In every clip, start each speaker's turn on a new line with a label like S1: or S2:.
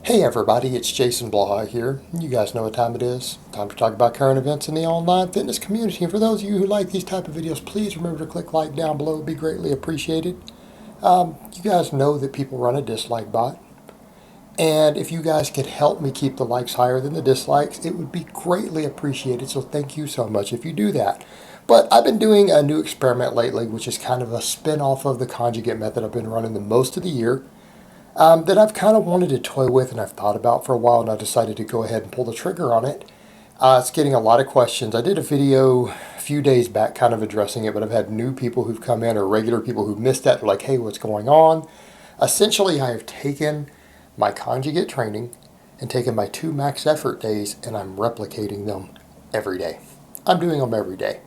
S1: Hey everybody, it's Jason Blaha here. You guys know what time it is. Time to talk about current events in the online fitness community. And for those of you who like these type of videos, please remember to click like down below. It would be greatly appreciated. You guys know that people run a dislike bot. And if you guys could help me keep the likes higher than the dislikes, it would be greatly appreciated. So thank you so much if you do that. But I've been doing a new experiment lately, which is kind of a spin-off of the conjugate method I've been running the most of the year. That I've kind of wanted to toy with and I've thought about for a while, and I decided to go ahead and pull the trigger on it. It's getting a lot of questions. I did a video a few days back kind of addressing it, but I've had new people who've come in or regular people who've missed that. They're like, hey, what's going on? Essentially, I have taken my conjugate training and taken my 2 max effort days and I'm replicating them every day. I'm doing them every day.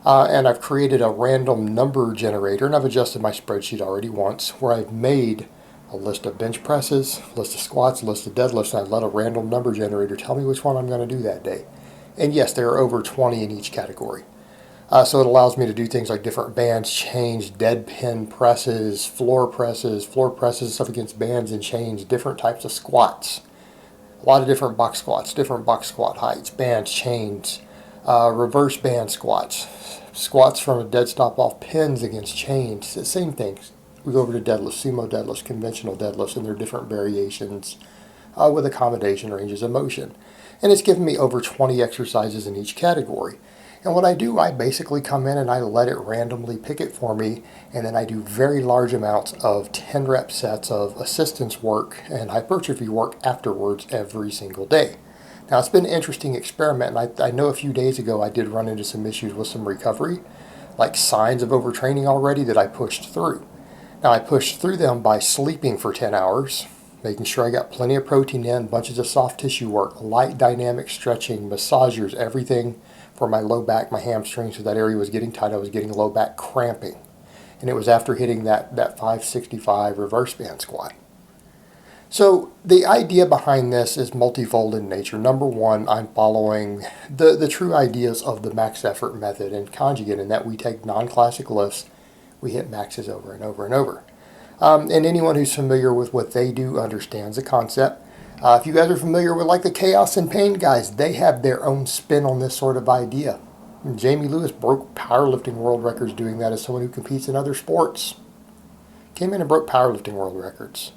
S1: And I've created a random number generator, and I've adjusted my spreadsheet already once, where I've made a list of bench presses, a list of squats, a list of deadlifts, and I let a random number generator tell me which one I'm going to do that day. And yes, there are over 20 in each category. So it allows me to do things like different bands, chains, dead pin presses, floor presses, stuff against bands and chains, different types of squats. A lot of different box squat heights, bands, chains, reverse band squats, squats from a dead stop off pins against chains, the same things. We go over to deadlifts, sumo deadlifts, conventional deadlifts, and their different variations with accommodation ranges of motion. And it's given me over 20 exercises in each category. And what I do, I basically come in and I let it randomly pick it for me, and then I do very large amounts of 10 rep sets of assistance work and hypertrophy work afterwards every single day. Now, it's been an interesting experiment, and I know a few days ago I did run into some issues with some recovery, like signs of overtraining already that I pushed through. Now, I pushed through them by sleeping for 10 hours, making sure I got plenty of protein in, bunches of soft tissue work, light dynamic stretching, massagers, everything for my low back, my hamstrings, so that area was getting tight. I was getting low back cramping. And it was after hitting that 565 reverse band squat. So the idea behind this is multifold in nature. Number one, I'm following the true ideas of the max effort method and conjugate, in that we take non-classic lifts, we hit maxes over and over and over. And anyone who's familiar with what they do understands the concept. If you guys are familiar with like the Chaos and Pain guys, they have their own spin on this sort of idea. And Jamie Lewis broke powerlifting world records doing that as someone who competes in other sports. Came in and broke powerlifting world records.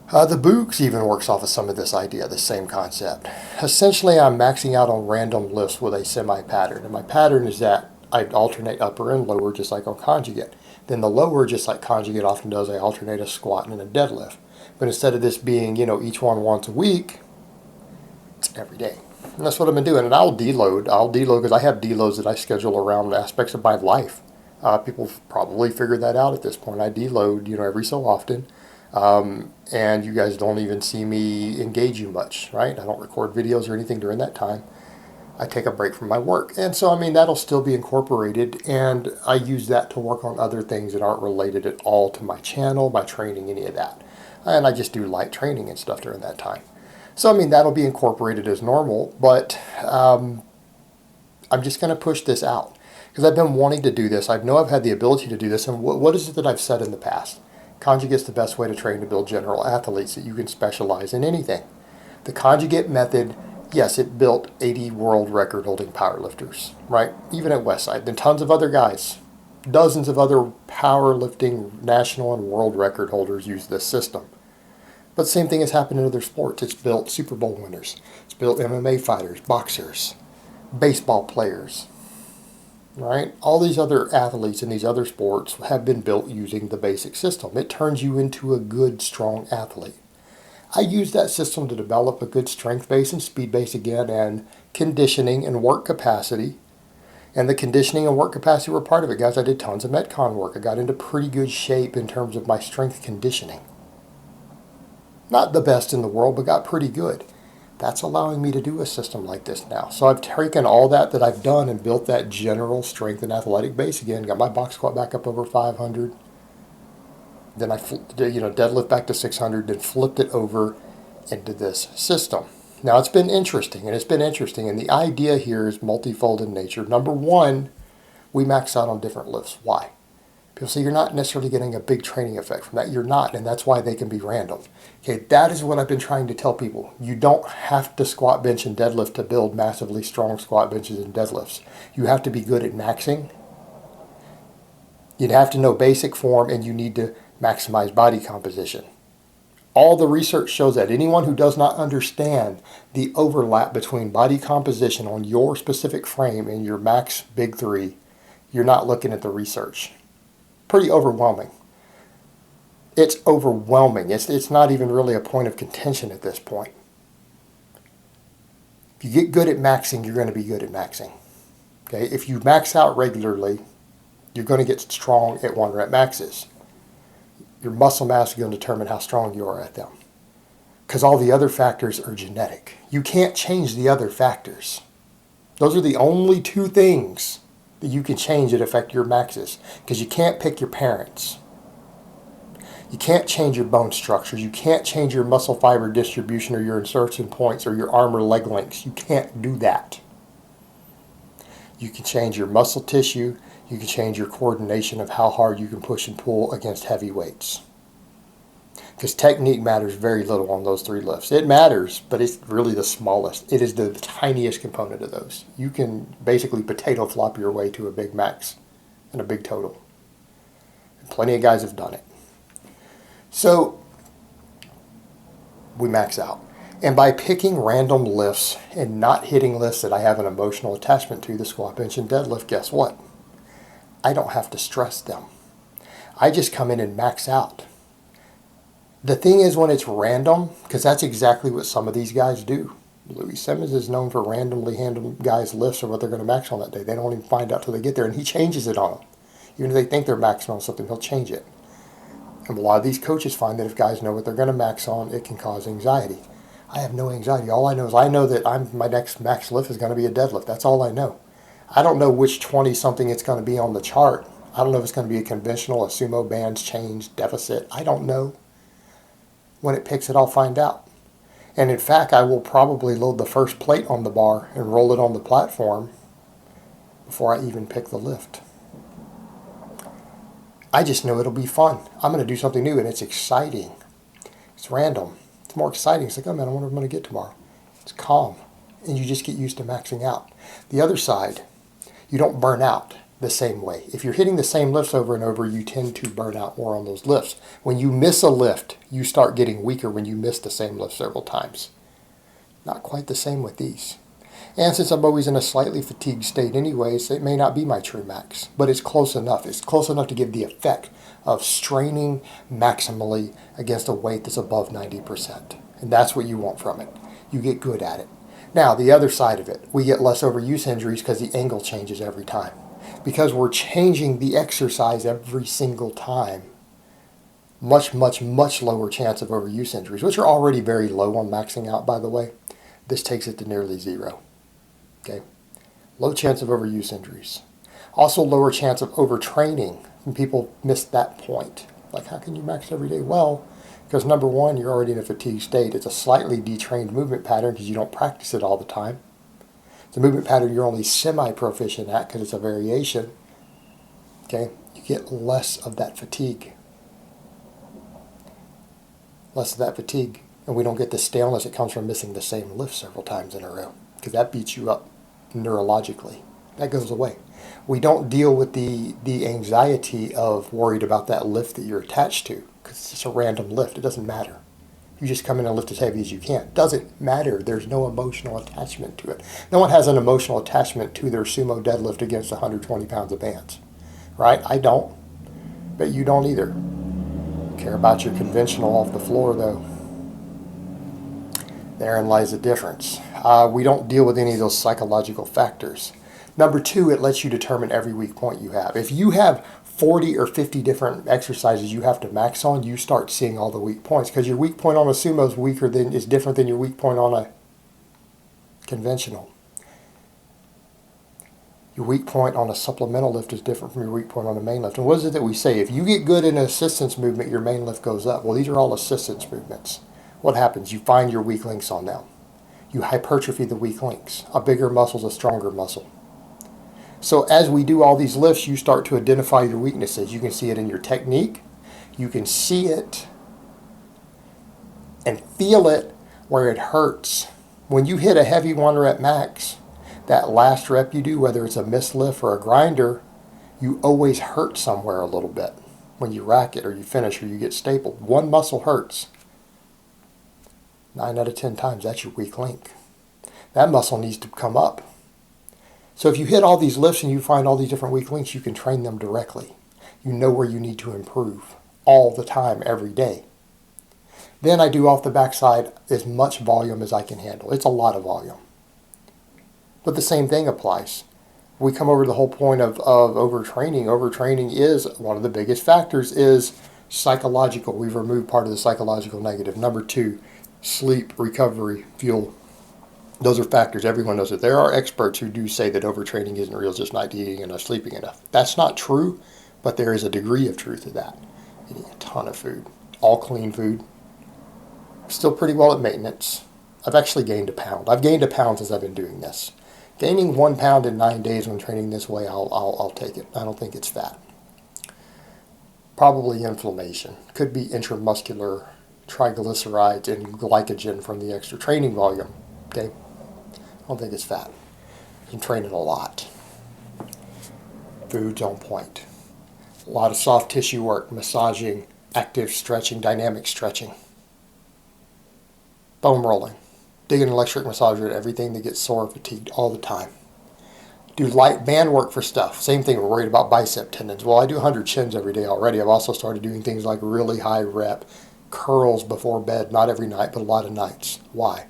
S1: The Boogs even works off of some of this idea, the same concept. Essentially, I'm maxing out on random lifts with a semi-pattern. And my pattern is that I alternate upper and lower just like on conjugate. Then the lower, just like conjugate often does, I alternate a squat and a deadlift. But instead of this being, each one once a week, it's every day. And that's what I've been doing. And I'll deload because I have deloads that I schedule around aspects of my life. People probably figured that out at this point. I deload, every so often. And you guys don't even see me engage you much, right? I don't record videos or anything during that time. I take a break from my work. And so, that'll still be incorporated, and I use that to work on other things that aren't related at all to my channel, my training, any of that. And I just do light training and stuff during that time. So, that'll be incorporated as normal, but I'm just going to push this out because I've been wanting to do this. I know I've had the ability to do this, and what is it that I've said in the past? Conjugate's the best way to train to build general athletes, that you can specialize in anything. The conjugate method, yes, it built 80 world record holding powerlifters, right? Even at Westside. Then tons of other guys, dozens of other powerlifting national and world record holders use this system. But the same thing has happened in other sports. It's built Super Bowl winners. It's built MMA fighters, boxers, baseball players, right? All these other athletes in these other sports have been built using the basic system. It turns you into a good, strong athlete. I use that system to develop a good strength base and speed base again, and conditioning and work capacity. And the conditioning and work capacity were part of it, guys. I did tons of Metcon work. I got into pretty good shape in terms of my strength conditioning. Not the best in the world, but got pretty good. That's allowing me to do a system like this now. So I've taken all that I've done and built that general strength and athletic base again. Got my box squat back up over 500. Then I deadlift back to 600, then flipped it over into this system. Now, it's been interesting, and the idea here is multifold in nature. Number one, we max out on different lifts. Why? People say you're not necessarily getting a big training effect from that. You're not, and that's why they can be random. Okay, that is what I've been trying to tell people. You don't have to squat, bench, and deadlift to build massively strong squat, benches, and deadlifts. You have to be good at maxing. You'd have to know basic form, and you need to maximize body composition. All the research shows that anyone who does not understand the overlap between body composition on your specific frame and your max big three, you're not looking at the research. Pretty overwhelming. It's overwhelming. It's not even really a point of contention at this point. If you get good at maxing, you're going to be good at maxing. Okay? If you max out regularly, you're going to get strong at 1 rep maxes. Your muscle mass is going to determine how strong you are at them. Because all the other factors are genetic. You can't change the other factors. Those are the only 2 things that you can change that affect your maxes. Because you can't pick your parents. You can't change your bone structures. You can't change your muscle fiber distribution or your insertion points or your arm or leg lengths. You can't do that. You can change your muscle tissue. You can change your coordination of how hard you can push and pull against heavy weights. Because technique matters very little on those 3 lifts. It matters, but it's really the smallest. It is the tiniest component of those. You can basically potato flop your way to a big max and a big total. And plenty of guys have done it. So we max out. And by picking random lifts and not hitting lifts that I have an emotional attachment to, the squat, bench, and deadlift, guess what? I don't have to stress them. I just come in and max out. The thing is when it's random, because that's exactly what some of these guys do. Louis Simmons is known for randomly handing guys lifts or what they're going to max on that day. They don't even find out till they get there, and he changes it on them. Even if they think they're maxing on something, he'll change it. And a lot of these coaches find that if guys know what they're going to max on, it can cause anxiety. I have no anxiety. All I know is I know that my next max lift is going to be a deadlift. That's all I know. I don't know which 20-something it's going to be on the chart. I don't know if it's going to be a conventional, a sumo, bands, chains, deficit. I don't know. When it picks it, I'll find out. And in fact, I will probably load the first plate on the bar and roll it on the platform before I even pick the lift. I just know it'll be fun. I'm going to do something new, and it's exciting. It's random. It's more exciting. It's like, oh man, I wonder what I'm going to get tomorrow. It's calm, and you just get used to maxing out. The other side, you don't burn out the same way. If you're hitting the same lifts over and over, you tend to burn out more on those lifts. When you miss a lift, you start getting weaker when you miss the same lift several times. Not quite the same with these. And since I'm always in a slightly fatigued state anyways, it may not be my true max, but it's close enough. It's close enough to give the effect of straining maximally against a weight that's above 90%. And that's what you want from it. You get good at it. Now, the other side of it, we get less overuse injuries because the angle changes every time. Because we're changing the exercise every single time. Much, much, much lower chance of overuse injuries, which are already very low on maxing out, by the way. This takes it to nearly 0. Okay? Low chance of overuse injuries. Also lower chance of overtraining. And people miss that point. Like, how can you max every day? Well, because number one, you're already in a fatigue state. It's a slightly detrained movement pattern because you don't practice it all the time. It's a movement pattern you're only semi-proficient at because it's a variation. Okay? You get less of that fatigue. Less of that fatigue. And we don't get the staleness that comes from missing the same lift several times in a row. Because that beats you up neurologically. That goes away. We don't deal with the anxiety of worried about that lift that you're attached to. Because it's just a random lift. It doesn't matter. You just come in and lift as heavy as you can. It doesn't matter. There's no emotional attachment to it. No one has an emotional attachment to their sumo deadlift against 120 pounds of bands. Right? I don't. But you don't either. Care about your conventional off the floor, though. Therein lies the difference. We don't deal with any of those psychological factors. Number two, it lets you determine every weak point you have. If you have 40 or 50 different exercises you have to max on, you start seeing all the weak points because your weak point on a sumo is different than your weak point on a conventional. Your weak point on a supplemental lift is different from your weak point on a main lift. And what is it that we say? If you get good in an assistance movement, your main lift goes up. Well, these are all assistance movements. What happens? You find your weak links on them. You hypertrophy the weak links. A bigger muscle is a stronger muscle. So as we do all these lifts, you start to identify your weaknesses. You can see it in your technique. You can see it and feel it where it hurts. When you hit a heavy 1 rep max, that last rep you do, whether it's a missed lift or a grinder, you always hurt somewhere a little bit. When you rack it or you finish or you get stapled, one muscle hurts. 9 out of 10 times, that's your weak link. That muscle needs to come up. So if you hit all these lifts and you find all these different weak links, you can train them directly. You know where you need to improve all the time, every day. Then I do off the backside as much volume as I can handle. It's a lot of volume. But the same thing applies. We come over to the whole point of overtraining. Overtraining is one of the biggest factors is psychological. We've removed part of the psychological negative. Number 2, sleep, recovery, fuel. Those are factors. Everyone knows it. There are experts who do say that overtraining isn't real, just not eating enough, sleeping enough. That's not true, but there is a degree of truth to that. Eating a ton of food, all clean food. Still pretty well at maintenance. I've actually gained a pound. I've gained a pound since I've been doing this. Gaining 1 pound in 9 days when training this way, I'll take it. I don't think it's fat. Probably inflammation. Could be intramuscular triglycerides and glycogen from the extra training volume. Okay? I don't think it's fat. I'm training a lot. Food's on point. A lot of soft tissue work, massaging, active stretching, dynamic stretching. Foam rolling. Dig an electric massager at everything that gets sore, fatigued all the time. Do light band work for stuff. Same thing, we're worried about bicep tendons. Well, I do 100 chins every day already. I've also started doing things like really high rep curls before bed, not every night, but a lot of nights. Why?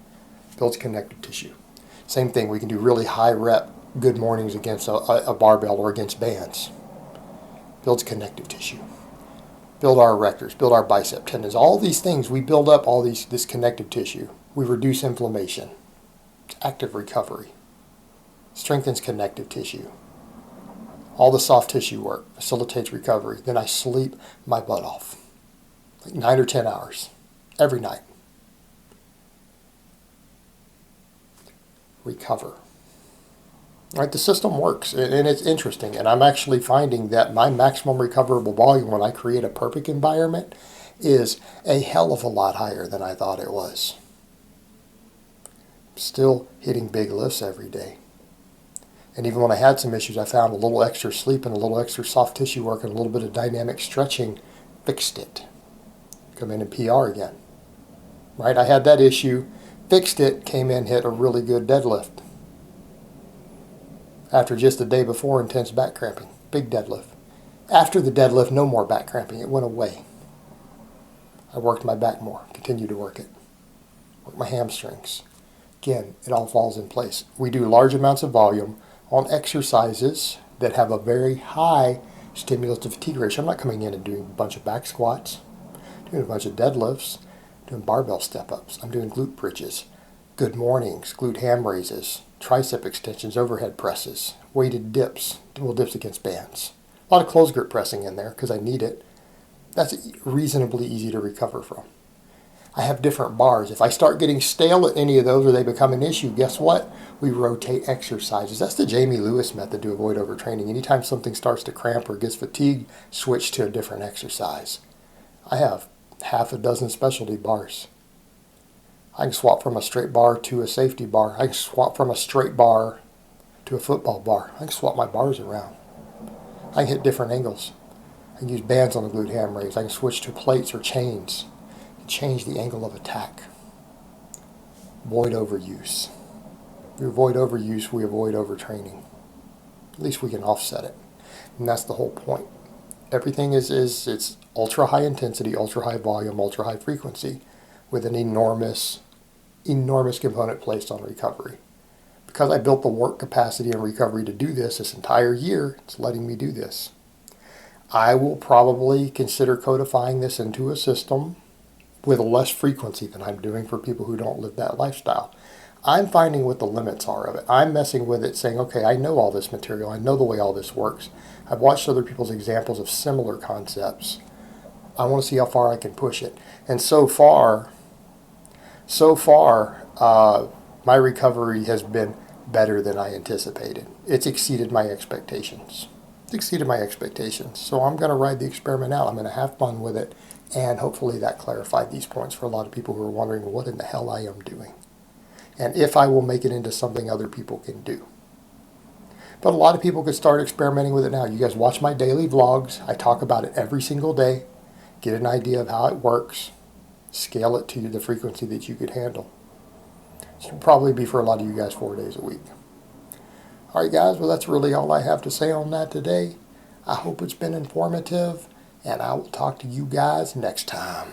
S1: Builds connective tissue. Same thing, we can do really high rep good mornings against a barbell or against bands. Builds connective tissue. Build our erectors, build our bicep tendons. All these things, we build up all this connective tissue. We reduce inflammation. It's active recovery. Strengthens connective tissue. All the soft tissue work facilitates recovery. Then I sleep my butt off. Like 9 or 10 hours. Every night. Recover. Right, the system works, and it's interesting, and I'm actually finding that my maximum recoverable volume when I create a perfect environment is a hell of a lot higher than I thought it was. Still hitting big lifts every day. And even when I had some issues, I found a little extra sleep and a little extra soft tissue work and a little bit of dynamic stretching fixed it. Come in and PR again. Right, I had that issue, fixed it, came in, hit a really good deadlift. After just the day before, intense back cramping. Big deadlift. After the deadlift, no more back cramping. It went away. I worked my back more. Continued to work it. Worked my hamstrings. Again, it all falls in place. We do large amounts of volume on exercises that have a very high stimulus to fatigue ratio. I'm not coming in and doing a bunch of back squats. Doing a bunch of deadlifts. Doing barbell step-ups. I'm doing glute bridges. Good mornings. Glute ham raises. Tricep extensions, overhead presses, weighted dips, dual dips against bands. A lot of closed grip pressing in there because I need it. That's reasonably easy to recover from. I have different bars. If I start getting stale at any of those or they become an issue, guess what? We rotate exercises. That's the Jamie Lewis method to avoid overtraining. Anytime something starts to cramp or gets fatigued, switch to a different exercise. I have half a dozen specialty bars. I can swap from a straight bar to a safety bar. I can swap from a straight bar to a football bar. I can swap my bars around. I can hit different angles. I can use bands on the glute ham raise. I can switch to plates or chains and change the angle of attack. Avoid overuse. If we avoid overuse, we avoid overtraining. At least we can offset it. And that's the whole point. Everything it's ultra high intensity, ultra high volume, ultra high frequency with an enormous component placed on recovery. Because I built the work capacity and recovery to do this entire year, it's letting me do this. I will probably consider codifying this into a system with less frequency than I'm doing for people who don't live that lifestyle. I'm finding what the limits are of it. I'm messing with it saying, okay, I know all this material. I know the way all this works. I've watched other people's examples of similar concepts. I want to see how far I can push it. And so far, my recovery has been better than I anticipated. It's exceeded my expectations. It's exceeded my expectations. So I'm going to ride the experiment out. I'm going to have fun with it. And hopefully that clarified these points for a lot of people who are wondering what in the hell I am doing. And if I will make it into something other people can do. But a lot of people could start experimenting with it now. You guys watch my daily vlogs. I talk about it every single day. Get an idea of how it works. Scale it to the frequency that you could handle. This will probably be for a lot of you guys 4 days a week. All right, guys. Well, that's really all I have to say on that today. I hope it's been informative, and I will talk to you guys next time.